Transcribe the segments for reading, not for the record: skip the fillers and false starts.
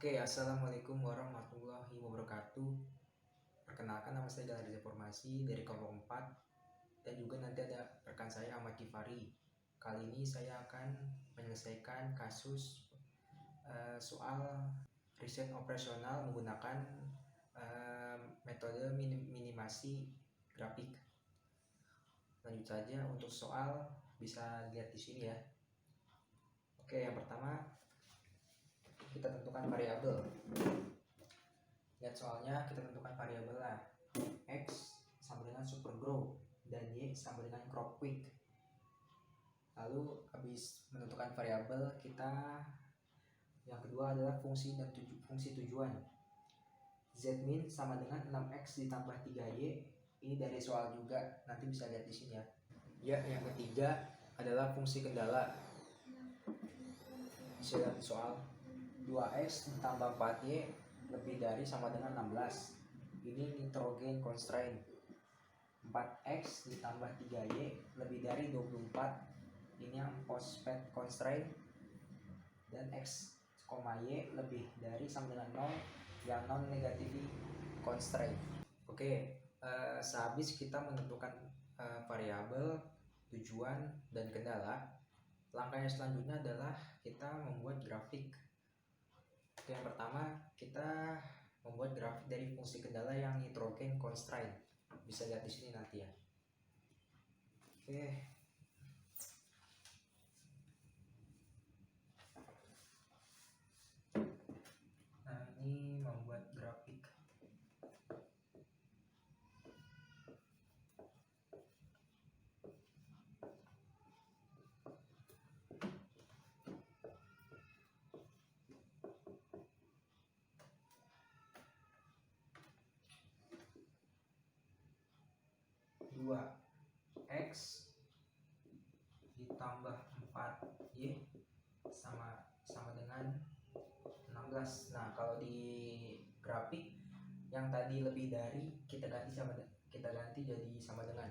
Oke, assalamualaikum warahmatullahi wabarakatuh. Perkenalkan, nama saya Galar Formasi dari kelompok 4 dan juga nanti ada rekan saya Ahmad Kifari. Kali ini saya akan menyelesaikan kasus soal riset operasional menggunakan metode minimasi grafik. Lanjut saja, untuk soal bisa dilihat di sini ya. Oke, yang pertama kita tentukan variabel. Lihat soalnya, kita tentukan variabel lah. X sama dengan supergrow dan Y sama dengan crop quick. Lalu habis menentukan variabel, kita yang kedua adalah fungsi dan fungsi tujuan. Zmin sama dengan 6x ditambah 3y. Ini dari soal juga, nanti bisa lihat di sini ya. Ya, yang ketiga adalah fungsi kendala. Bisa lihat di soal. 2x ditambah 4y lebih dari sama dengan 16. Ini nitrogen constraint. 4x ditambah 3y lebih dari 24. Ini yang phosphate constraint. Dan x, y lebih dari sama dengan 0 yang non negatif constraint. Oke, sehabis kita menentukan variabel, tujuan, dan kendala, langkah yang selanjutnya adalah kita membuat grafik. Oke, yang pertama kita membuat grafik dari fungsi kendala yang nitrogen constraint. Bisa lihat di sini nanti ya. Oke. Nah, ini membuat grafik. Dua x ditambah 4y sama dengan 16. Nah, kalau di grafik yang tadi lebih dari kita ganti jadi sama dengan.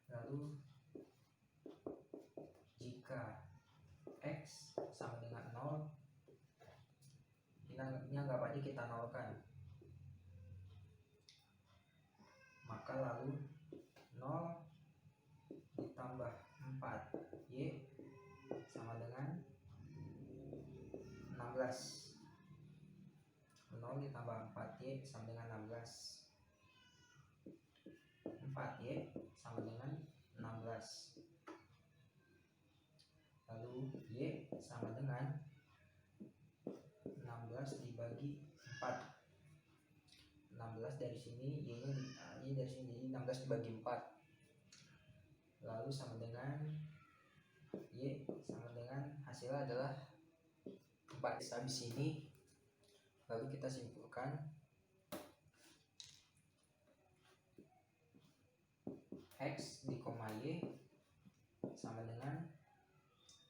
Lalu jika x sama dengan 0, ini anggap aja kita nolkan. Maka lalu 0 ditambah 4y sama dengan 16. 0 ditambah 4y sama dengan 16. 4y sama dengan 16. Lalu y sama dengan 16 dibagi 4. 16 dari sini, y dari sini, jadi 16 dibagi 4. Lalu sama dengan y sama dengan hasilnya adalah 4. Habis ini lalu kita simpulkan x di koma y sama dengan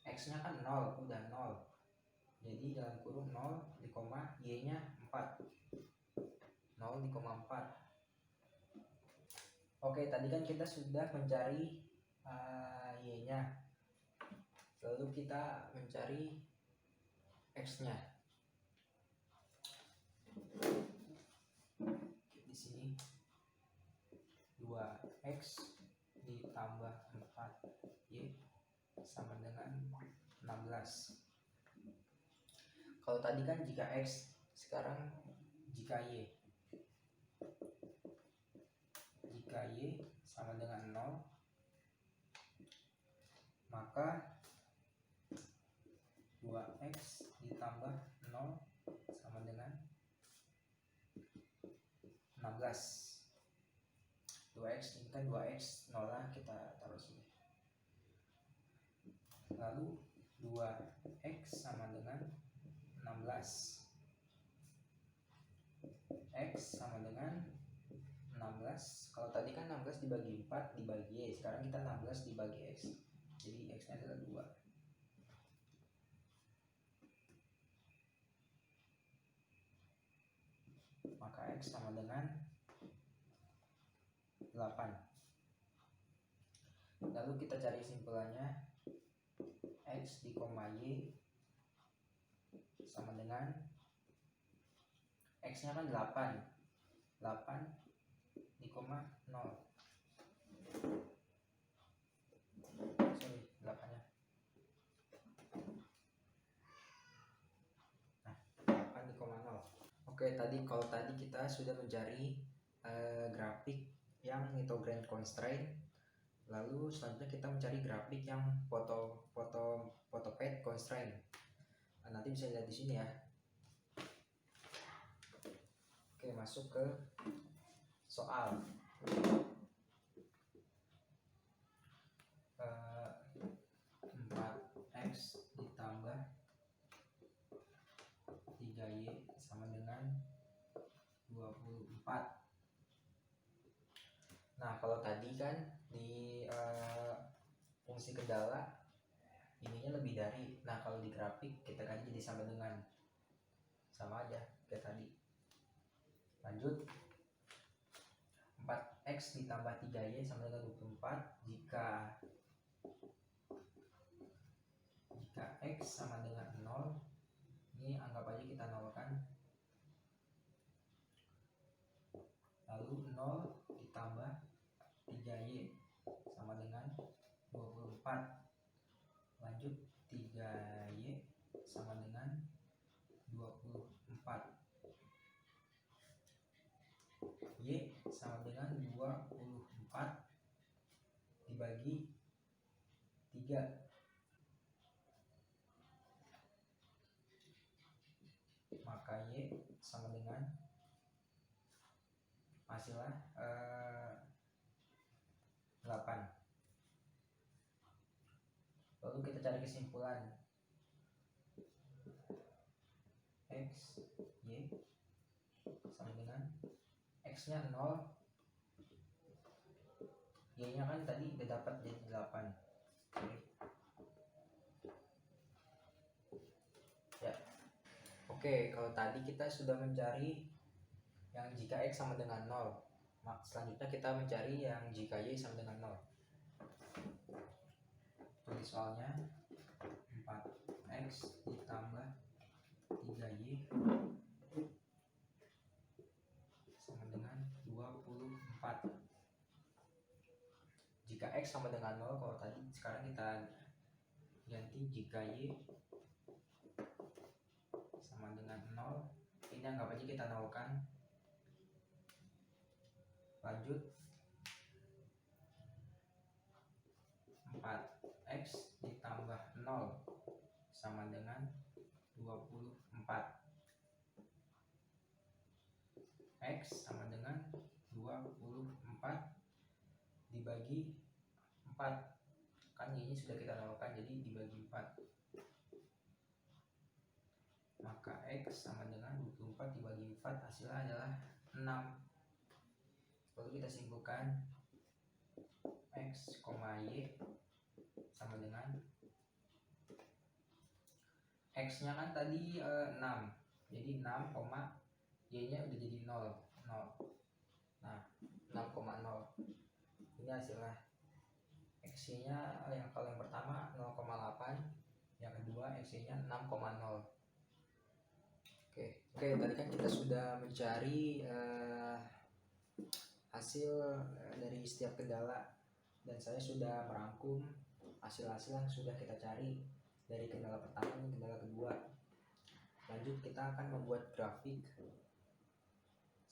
x nya kan 0, udah 0, jadi dalam kurung 0 di koma y nya 4. 0 di koma 4. Oke, tadi kan kita sudah mencari y nya, lalu kita mencari x nya. Di sini 2x ditambah 4y sama dengan 16. Kalau tadi kan jika x, sekarang jika y. Jika y sama dengan 0, maka 2x ditambah 0 sama dengan 16. 2x ini kan 2x, 0 lah kita taruh sini. Lalu 2x sama dengan 16. X sama dengan 16. Kalau tadi kan 16 dibagi 4 dibagi y, sekarang kita 16 dibagi x. Jadi x nya adalah 2. Maka x sama dengan 8. Lalu kita cari simpulannya. X di koma y sama dengan X nya kan 8 di koma 0, sorry 8 nya, nah 8 di koma 0. Oke, kalau tadi kita sudah mencari grafik yang Lithograph constraint, lalu selanjutnya kita mencari grafik yang photopad constraint. Nanti bisa lihat di sini ya. Oke, masuk ke soal. 4x ditambah 3y sama dengan 24. Nah, kalau tadi kan di fungsi kendala ininya lebih dari. Nah, kalau di grafik kita kan jadi sama dengan, sama aja kayak tadi. Lanjut, 4x ditambah 3y sama dengan 24 jika x sama dengan 0. Ini anggap aja kita nolkan. Lalu 0 ditambah 3y sama dengan 24. Lanjut, 3y sama dengan 24. Y sama dengan 24 dibagi 3. Maka Y sama dengan hasilnya 8. Lalu kita cari kesimpulan. X, Y sama dengan X nya 0, Y nya kan tadi udah dapat jadi 8. Ya. Oke, kalau tadi kita sudah mencari yang jika X sama dengan 0, selanjutnya kita mencari yang jika Y sama dengan 0. Tulis soalnya, 4x ditambah 3y sama dengan 24. Jika X sama dengan 0, kalau tadi, sekarang kita ganti jika Y sama dengan 0. Ini anggap aja kita nolkan. Lanjut, 4x ditambah 0 sama dengan 24. X sama dengan 24 dibagi 4. Kan ini sudah kita nolkan, jadi dibagi 4. Maka X sama dengan 24 dibagi 4, hasilnya adalah 6. Lalu kita simpulkan X, Y sama dengan X nya kan tadi 6, jadi 6, Y nya udah jadi 0. Nah, 6,0 ini hasilnya. X nya kalau yang pertama 0,8, yang kedua X nya 6,0. Oke, tadi kan kita sudah mencari hasil dari setiap kendala, dan saya sudah merangkum hasil-hasil yang sudah kita cari dari kendala pertama dan kendala kedua. Lanjut, kita akan membuat grafik.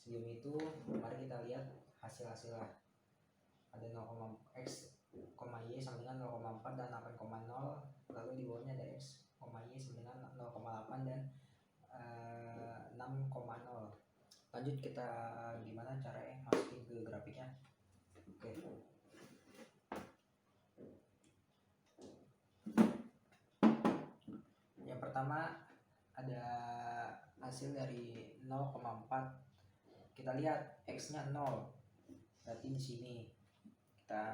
Sebelum itu, mari kita lihat hasil-hasilnya. Ada 0,x, Y sama dengan 0,4 dan 8,0. Lalu di bawahnya ada x, Y sama dengan 0,8 dan 6,0. Lanjut, kita gimana caranya masukin ke grafiknya. Oke. Yang pertama ada hasil dari 0,4. Kita lihat X nya 0, berarti di sini kita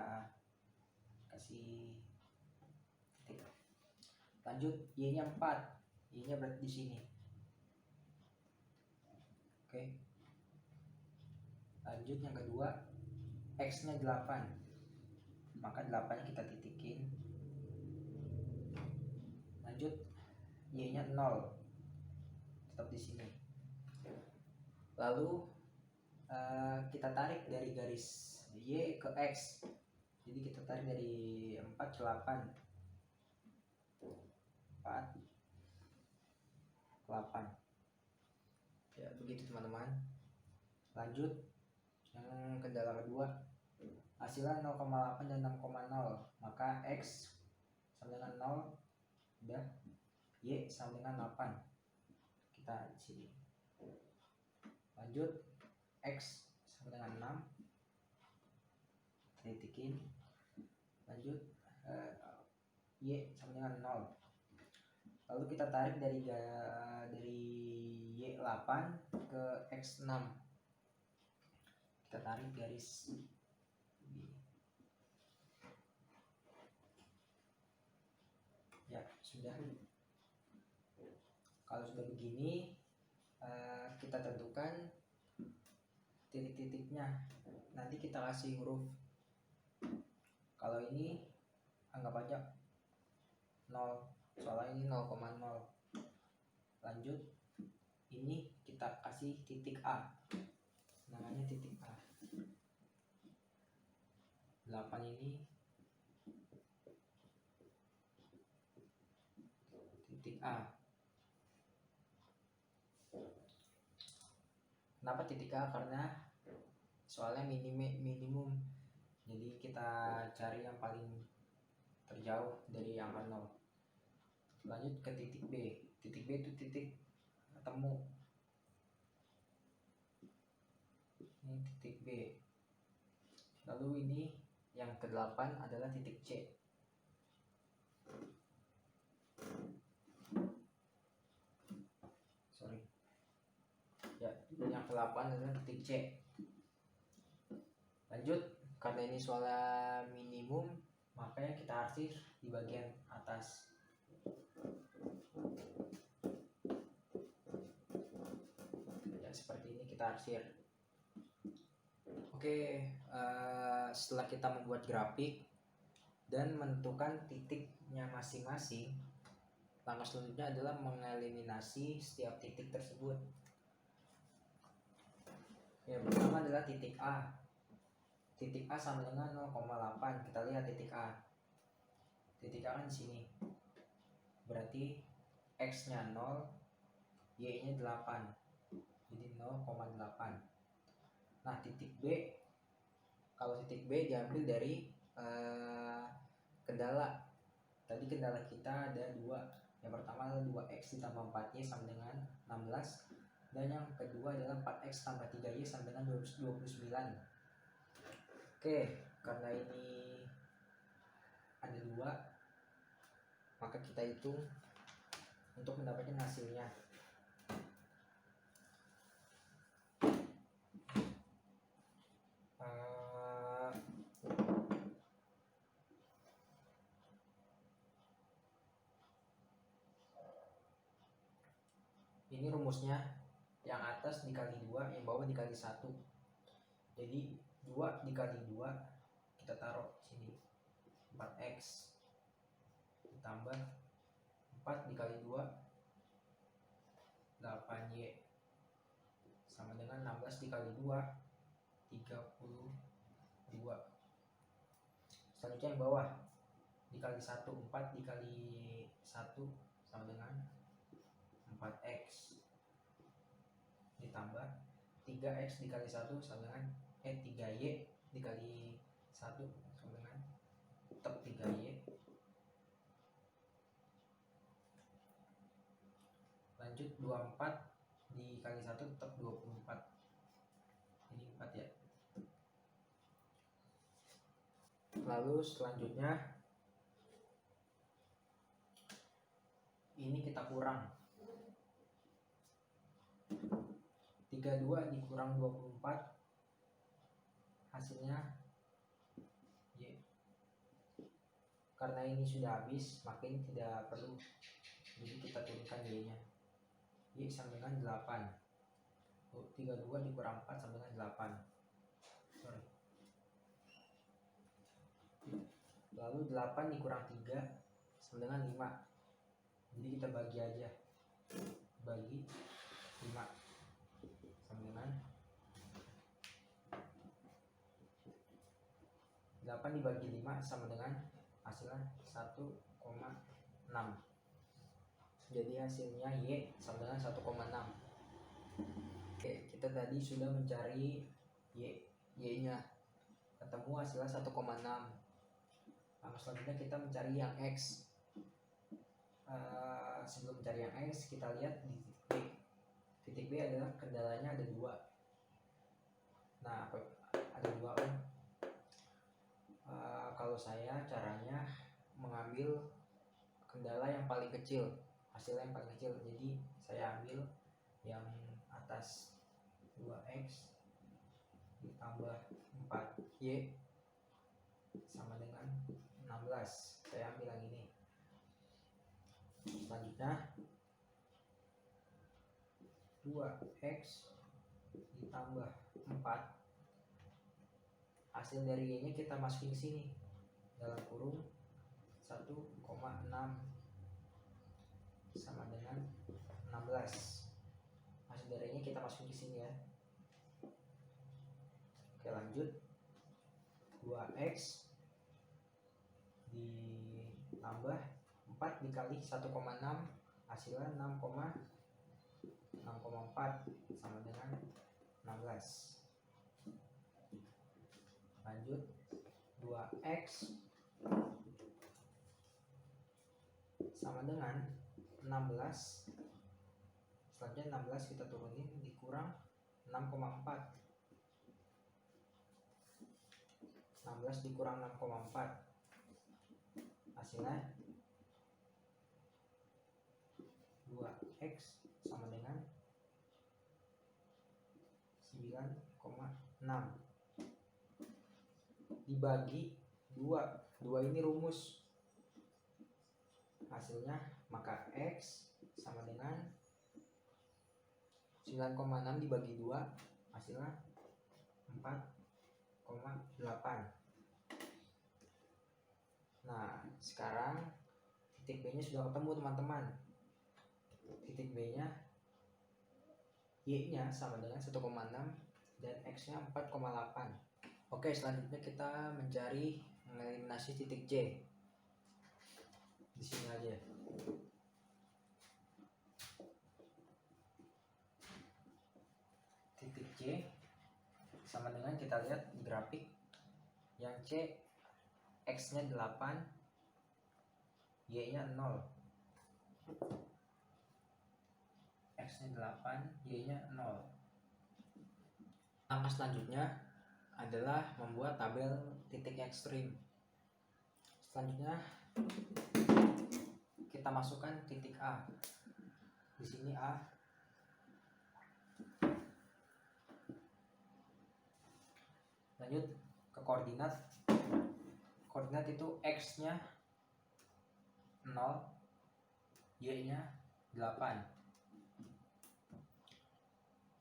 kasih titik. Lanjut, Y nya 4, Y nya berarti di sini. Oke. Lanjut, yang kedua X nya 8, maka 8 nya kita titikin. Lanjut, Y nya 0, Lalu kita tarik dari garis Y ke X. Jadi kita tarik dari 4 ke 8. 4 ke 8. Ya, begitu teman-teman. Lanjut yang kendala kedua. Hasilnya 0,8 dan 6,0. Maka X sama dengan 0, udah. Y sama dengan 8. Kita di sini. Lanjut X sama dengan 6. Titikin. Lanjut Y sama dengan 0. Lalu kita tarik dari Y8 ke X6. Kita tarik garis ini. Ya, sudah. Kalau sudah begini, kita tentukan titik-titiknya. Nanti kita kasih huruf. Kalau ini anggap aja 0, soalnya ini 0,0. Lanjut, ini kita kasih titik A, namanya titik A. 8 ini titik A. Kenapa titik A? Karena soalnya minimum, jadi kita cari yang paling terjauh dari angka 0. Lanjut ke titik B. Titik B itu titik temu. Ini titik B. Lalu ini yang ke-8 adalah titik C. Ya, yang ke-8 adalah titik C. Lanjut, karena ini soalnya minimum, makanya kita arsir di bagian atas. Ya, seperti ini kita arsir. Oke, setelah kita membuat grafik dan menentukan titiknya masing-masing, langkah selanjutnya adalah mengeliminasi setiap titik tersebut. Yang pertama adalah titik A. Titik A sama dengan 0,8. Kita lihat titik A. Titik A kan di sini. Berarti X-nya 0, Y-nya 8. Jadi 0,8. Nah, titik B, kalau titik B diambil dari kendala. Tadi kendala kita ada 2. Yang pertama adalah 2X ditambah 4Y sama dengan 16. Dan yang kedua adalah 4X tambah 3Y sama dengan 29. Oke, karena ini ada 2, maka kita hitung untuk mendapatkan hasilnya. Ini rumusnya, yang atas dikali 2, yang bawah dikali 1. Jadi 2 dikali 2 kita taruh sini, 4X ditambah 4 dikali 2 8Y sama dengan 16 dikali 2 32. Selanjutnya yang bawah dikali 1, 4 dikali 1 sama dengan 4X ditambah 3X dikali 1 sama dengan 3Y dikali 1 sama dengan tetap 3Y. Lanjut 24 dikali 1 tetap 24. Ini 4 ya. Lalu selanjutnya ini kita kurang. 32 dikurang 24 hasilnya Y. Karena ini sudah habis, maka ini tidak perlu, jadi kita turunkan Y nya. Y sama dengan 8. 32 dikurang 4 sama dengan 8. Lalu 8 dikurang 3 sama dengan 5. Jadi kita bagi aja, bagi 5 sama dengan dibagi 5 sama dengan hasilnya 1,6. Jadi hasilnya Y sama dengan 1,6. Oke, kita tadi sudah mencari Y-nya, ketemu hasilnya 1,6. Nah, selanjutnya kita mencari yang X. Sebelum mencari yang X, kita lihat di titik B. Titik B adalah kendalanya ada 2. Nah, ada 2 kan? Kalau saya caranya mengambil kendala yang paling kecil, hasilnya yang paling kecil. Jadi saya ambil yang atas 2x ditambah 4y sama dengan 16. Saya ambil yang ini. Selanjutnya 2x ditambah 4, hasil dari y nya kita masukin ke sini dalam kurung 1,6 sama dengan 16. Hasil dari y nya kita masukin ke sini ya. Oke, lanjut. 2x ditambah 4 dikali 1,6, hasilnya 6,4 sama dengan 16. Lanjut, 2x sama dengan 16. Selanjutnya 16 kita turunin dikurang 6,4. 16 dikurang 6,4, hasilnya 2x sama dengan 9,6 dibagi 2. 2 ini rumus, hasilnya maka x sama dengan 9,6 dibagi 2, hasilnya 4,8. Nah, sekarang titik B nya sudah ketemu teman-teman. Titik B nya Y nya sama dengan 1,6 dan X nya 4,8. Oke, selanjutnya kita mencari mengeliminasi titik C. Di sini aja. Titik C sama dengan, kita lihat di grafik, yang C X nya 8, Y nya 0. X nya 8, Y nya 0. Langkah selanjutnya adalah membuat tabel titik ekstrim. Selanjutnya kita masukkan titik A. Di sini A. Lanjut ke koordinat. Koordinat itu X nya 0, Y nya 8.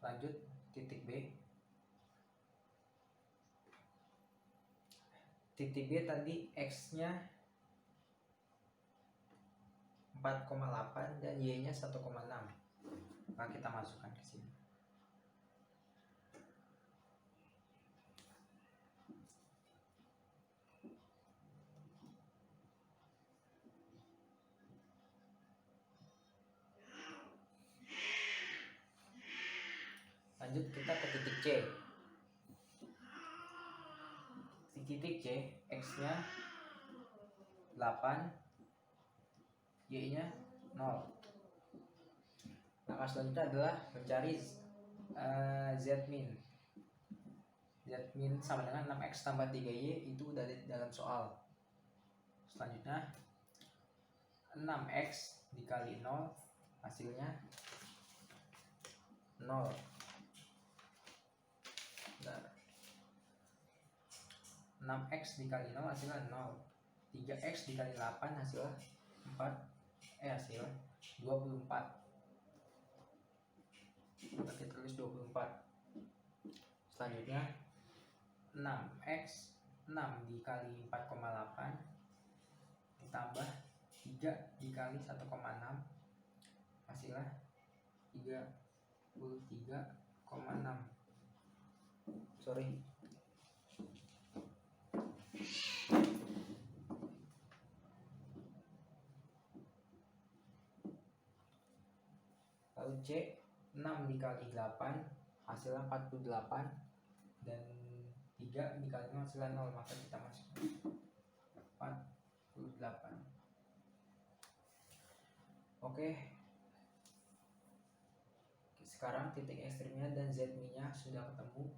Lanjut titik B. Titik B tadi X nya 4,8 dan Y nya 1,6. Maka kita masukkan ke sini. Lanjut kita ke titik C. Di titik C X nya 8, Y nya 0. Langkah selanjutnya adalah mencari Z-min. Z-min sama dengan 6x tambah 3y, itu dari dalam soal. Selanjutnya 6x dikali 0, hasilnya 0. Bentar. 6x dikali 0 hasilnya 0. 3x dikali 8 hasilnya 24. Kita tulis 24. Selanjutnya 6x 6 dikali 4,8 ditambah 3 dikali 1,6, hasilnya 33,6. Sorry. Lalu C, 6 dikali 8 hasilnya 48, dan 3 dikali 0 hasilnya 0, maka kita masukkan 48. Oke, sekarang titik ekstrimnya dan Z-min nya sudah ketemu.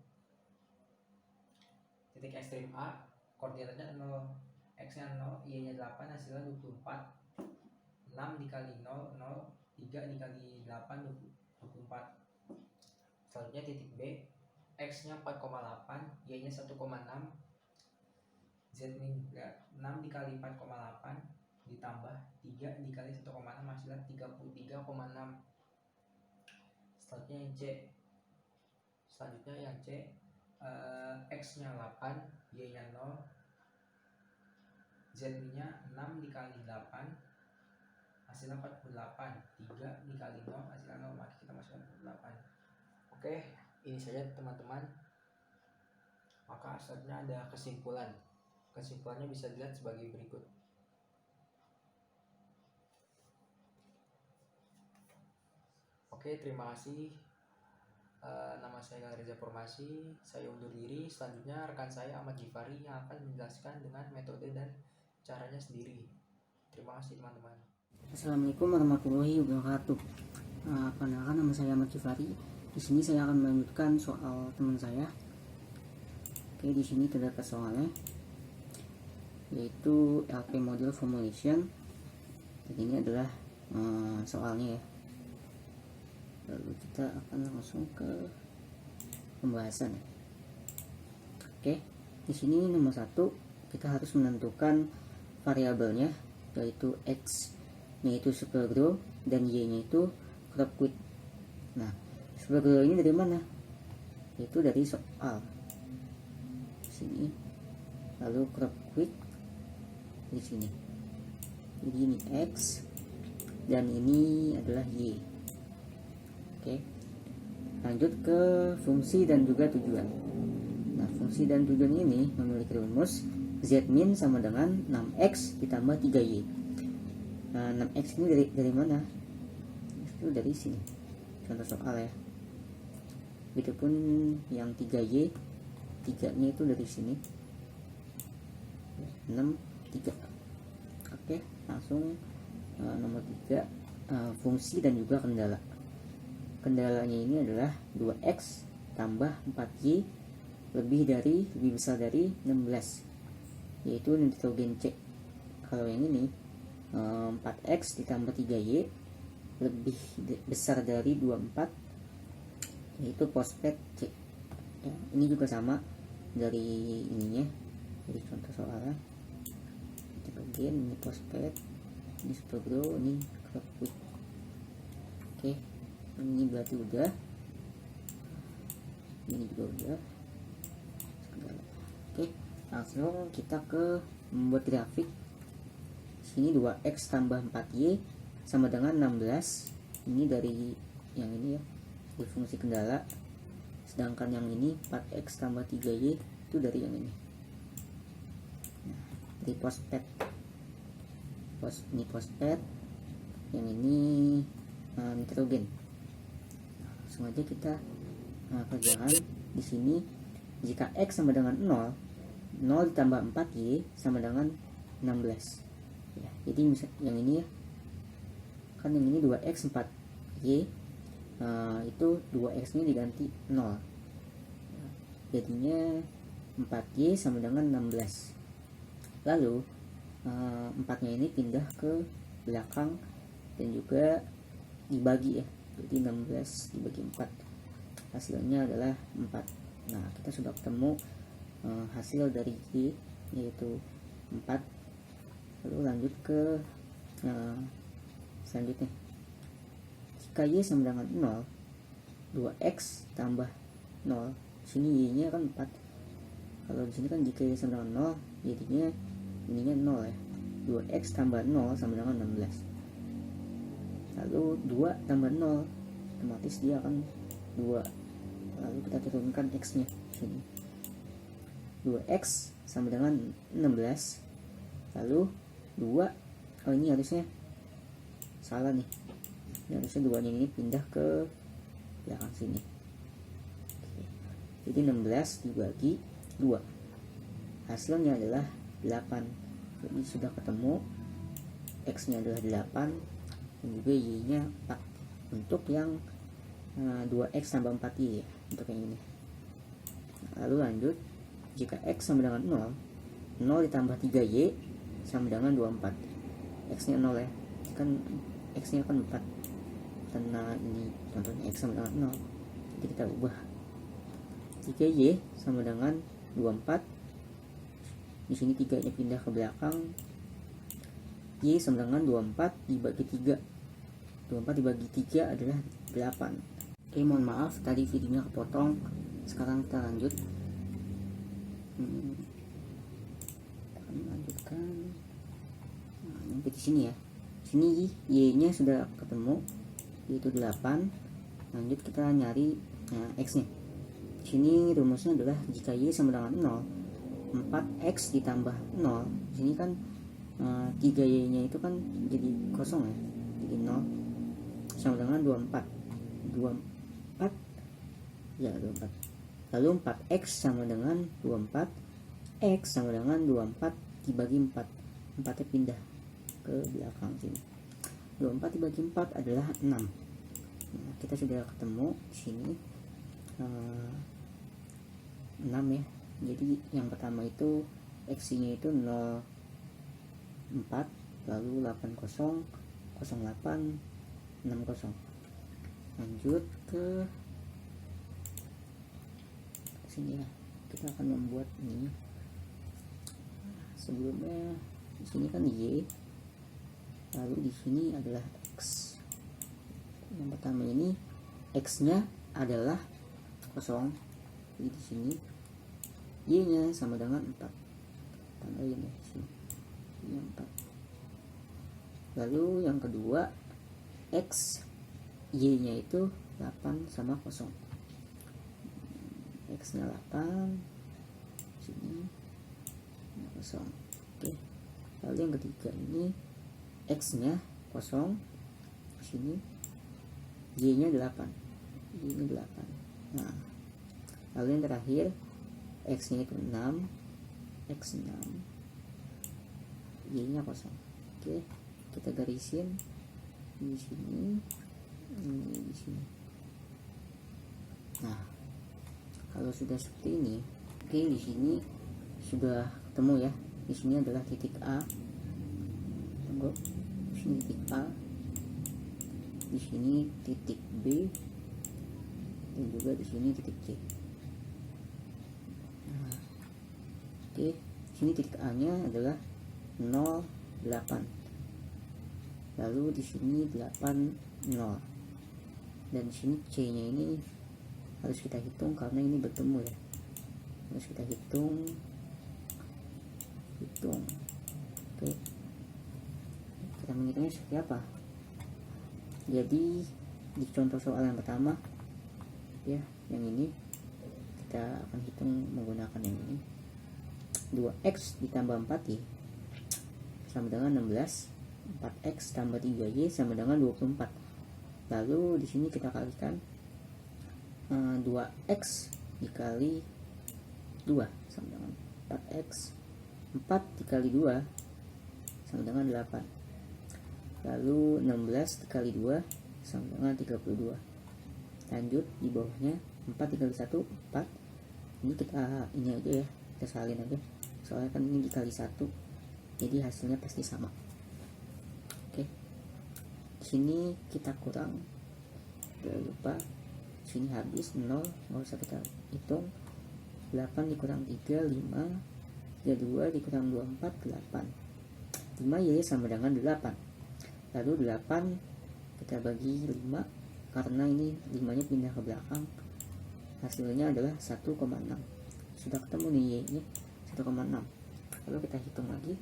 Titik ekstrim A, koordinatnya 0, X nya 0, Y nya 8, hasilnya 24. 6 dikali 0, 0, 3 dikali 8, 24. Selanjutnya titik B, X nya 4,8, Y nya 1,6, Z-min 6 dikali 4,8 ditambah 3 dikali 1,6 hasilnya 33,6. Selanjutnya yang C, X nya 8, Y nya 0, Z-min nya 6 dikali 8 hasilnya 48, 3 dikali 0 hasilnya 0, maka kita masukkan 48. Oke, ini saja teman-teman. Maka selanjutnya ada kesimpulan. Kesimpulannya bisa dilihat sebagai berikut. Oke, terima kasih. Nama saya Reza Formasi. Saya undur diri. Selanjutnya rekan saya Ahmad Gifari yang akan menjelaskan dengan metode dan caranya sendiri. Terima kasih teman-teman. Assalamualaikum warahmatullahi wabarakatuh. Perkenalkan, nama saya Ahmad Gifari. Di sini saya akan melanjutkan soal teman saya. Oke, di sini terdapat soalnya, yaitu LP Model Formulation. Dan ini adalah soalnya ya. Lalu kita akan langsung ke pembahasan. Oke, di sini nomor 1 kita harus menentukan variabelnya, yaitu X nya itu Supergrow dan Y nya itu crop quit. Nah, Supergrow ini dari mana? Itu dari soal sini. Lalu crop quit di sini. Jadi ini X dan ini adalah Y. Oke, lanjut ke fungsi dan juga tujuan. Nah, fungsi dan tujuan ini memiliki rumus Z-min sama dengan 6X ditambah 3Y. Nah, 6X ini dari mana? Itu dari sini. Contoh soal ya. Begitupun yang 3Y, 3-nya itu dari sini. 6, 3. Oke, langsung nomor 3, fungsi dan juga kendala. Kendalanya ini adalah 2X tambah 4Y lebih besar dari 16, yaitu nitrogen C. Kalau yang ini 4X ditambah 3Y lebih besar dari 24, yaitu fosfat C ya, ini juga sama dari ininya, jadi contoh soalnya nitrogen, ini fosfat, ini Supergrow, ini crop quit. Oke, ini berarti udah, ini juga udah. Oke, langsung kita ke membuat grafik. Sini 2X tambah 4Y sama dengan 16. Ini dari yang ini ya, di fungsi kendala. Sedangkan yang ini 4X tambah 3Y itu dari yang ini. Nah, dari fosfat. Ini fosfat, yang ini nitrogen. Langsung aja kita kerjakan di sini. Jika X sama dengan 0, 0 ditambah 4Y sama dengan 16 ya. Jadi misal yang ini ya, kan yang ini 2X 4Y, itu 2X nya diganti 0 ya, jadinya 4Y sama dengan 16. Lalu 4 nya ini pindah ke belakang dan juga dibagi ya, jadi 16 dibagi 4, hasilnya adalah 4. Nah, kita sudah ketemu hasil dari Y, yaitu 4. Lalu lanjut ke selanjutnya. Jika Y sama dengan 0, 2X tambah 0, sini Y nya kan 4. Kalau di sini kan jika Y sama dengan 0, jadinya ininya 0 ya. 2X tambah 0 sama dengan 16. Lalu 2 tambah 0, otomatis dia akan 2. Lalu kita turunkan X nya sini. 2X sama dengan 16. Lalu 2, oh ini harusnya salah nih, Ini harusnya 2 nya ini pindah ke belakang sini. Oke. Jadi 16 dibagi 2, hasilnya adalah 8. Jadi sudah ketemu X nya adalah 8 dan juga Y nya 4 untuk yang 2X tambah 4Y ya, untuk yang ini. Lalu lanjut, jika X sama dengan 0, 0 ditambah 3Y sama dengan 24. X nya 0 ya, kan X nya kan 4, karena ini contohnya X sama dengan 0, jadi kita ubah 3Y sama dengan 24. Di sini 3 nya pindah ke belakang, Y sama dengan 24 dibagi 3. 24 dibagi 3 adalah 8. Oke, mohon maaf tadi videonya kepotong. Sekarang kita lanjut. Kita akan melanjutkan. Nah, sampai di sini ya. Sini Y nya sudah ketemu, yaitu 8. Lanjut kita nyari X nya. Di sini rumusnya adalah jika Y sama dengan 0, 4X ditambah 0. Di sini kan 3Y nya itu kan jadi kosong ya, jadi 0 sama dengan 24 ya, 24. Lalu 4X sama dengan 24, X sama dengan 24 dibagi 4, 4 nya pindah ke belakang sini. 24 dibagi 4 adalah 6. Nah, kita sudah ketemu di sini 6 ya. Jadi yang pertama itu X nya itu 0, 4, lalu 80, 08, 60. Lanjut ke sini ya, kita akan membuat ini. Sebelumnya di sini kan Y, lalu di sini adalah X. Yang pertama ini X nya adalah 0, jadi di sini Y nya sama dengan 4, tambahin ya sini yang 4. Lalu yang kedua X Y nya itu 8 sama 0, X nya 8, sini 0. Oke. Lalu yang ketiga ini X nya 0, sini Y nya 8, Y nya 8. Nah, lalu yang terakhir X nya itu 6, X 6, Y nya 0. Oke, kita garisin di sini, ini di sini. Nah, kalau sudah seperti ini, oke, di sini sudah ketemu ya. Di sini adalah titik A. Tunggu, di sini titik A, di sini titik B, dan juga di sini titik C. Nah, oke, di sini titik A nya adalah 0, 8. Lalu di sini 8, 0. Dan di sini C nya ini harus kita hitung karena ini bertemu ya. Harus kita hitung. Oke. Kita menghitungnya seperti apa? Jadi di contoh soal yang pertama ya, yang ini kita akan hitung menggunakan yang ini. 2X ditambah 4Y sama dengan 16, 4X tambah 3Y sama dengan 24. Lalu di sini kita kalikan 2X dikali 2 sama dengan 4X, 4 dikali 2 sama dengan 8. Lalu 16 dikali 2 sama dengan 32. Lanjut di bawahnya 4 dikali 1, 4. Ini kita ini aja ya, kita salin aja. Soalnya kan ini dikali 1, jadi hasilnya pasti sama. Oke. Di sini kita kurang, jangan lupa sini habis 0, nggak usah kita hitung. 8 dikurang 3, 5, 32 dikurang 24, 8. 5Y sama dengan 8. Lalu 8 kita bagi 5, karena ini 5 nya pindah ke belakang, hasilnya adalah 1,6. Sudah ketemu nih Y nya 1,6. Lalu kita hitung lagi,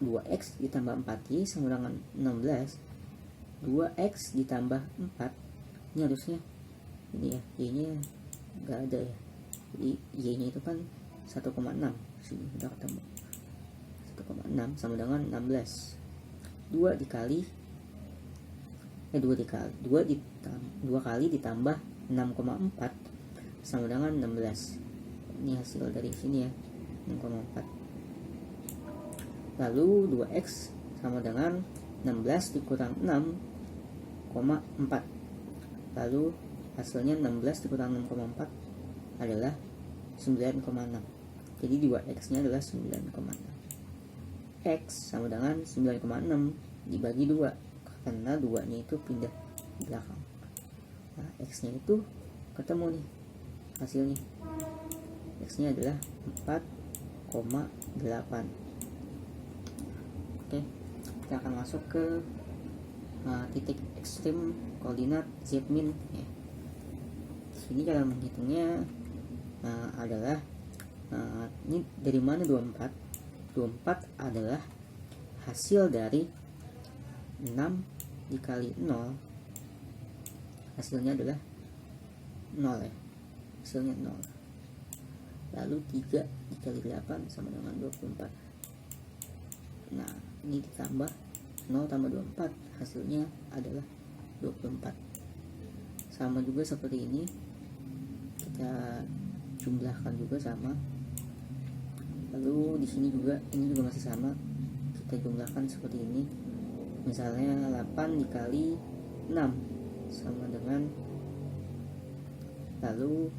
2X ditambah 4Y sama dengan 16. 2X ditambah 4, ini harusnya ini ya, Y nya nggak ada ya, jadi Y nya itu kan 1,6. Sini udah ketemu 1,6 sama dengan 16. 2 dikali 2 kali ditambah 6,4 sama dengan 16. Ini hasil dari sini ya, 6,4. Lalu 2x sama dengan 16 dikurang 6,4. Lalu hasilnya 16 dikurang 6,4 adalah 9,6. Jadi 2x nya adalah 9,6. X sama dengan 9,6 dibagi 2, karena 2 nya itu pindah di belakang. Nah, X nya itu ketemu nih hasilnya. X nya adalah 4,8. Oke, kita akan masuk ke titik ekstrim koordinat z min ya. Sini cara menghitungnya adalah ini dari mana 24? 24 adalah hasil dari 6 dikali 0, hasilnya adalah 0 ya, hasilnya 0. Lalu 3 dikali 8 sama dengan 24. Nah, ini ditambah 0 tambah 24, hasilnya adalah 24. Sama juga seperti ini, kita jumlahkan juga sama. Lalu di sini juga, ini juga masih sama, kita jumlahkan seperti ini. Misalnya 8 dikali 6 sama dengan, lalu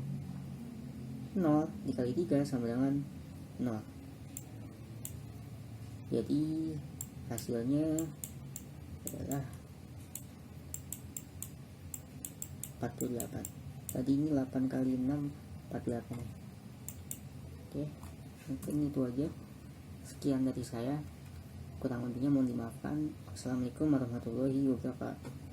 0 dikali 3 sama dengan 0. Jadi hasilnya adalah 48. Tadi ini 8 kali 6 48. Oke, mungkin itu aja. Sekian dari saya, kurang lebihnya mohon dimaafkan. Assalamualaikum warahmatullahi wabarakatuh.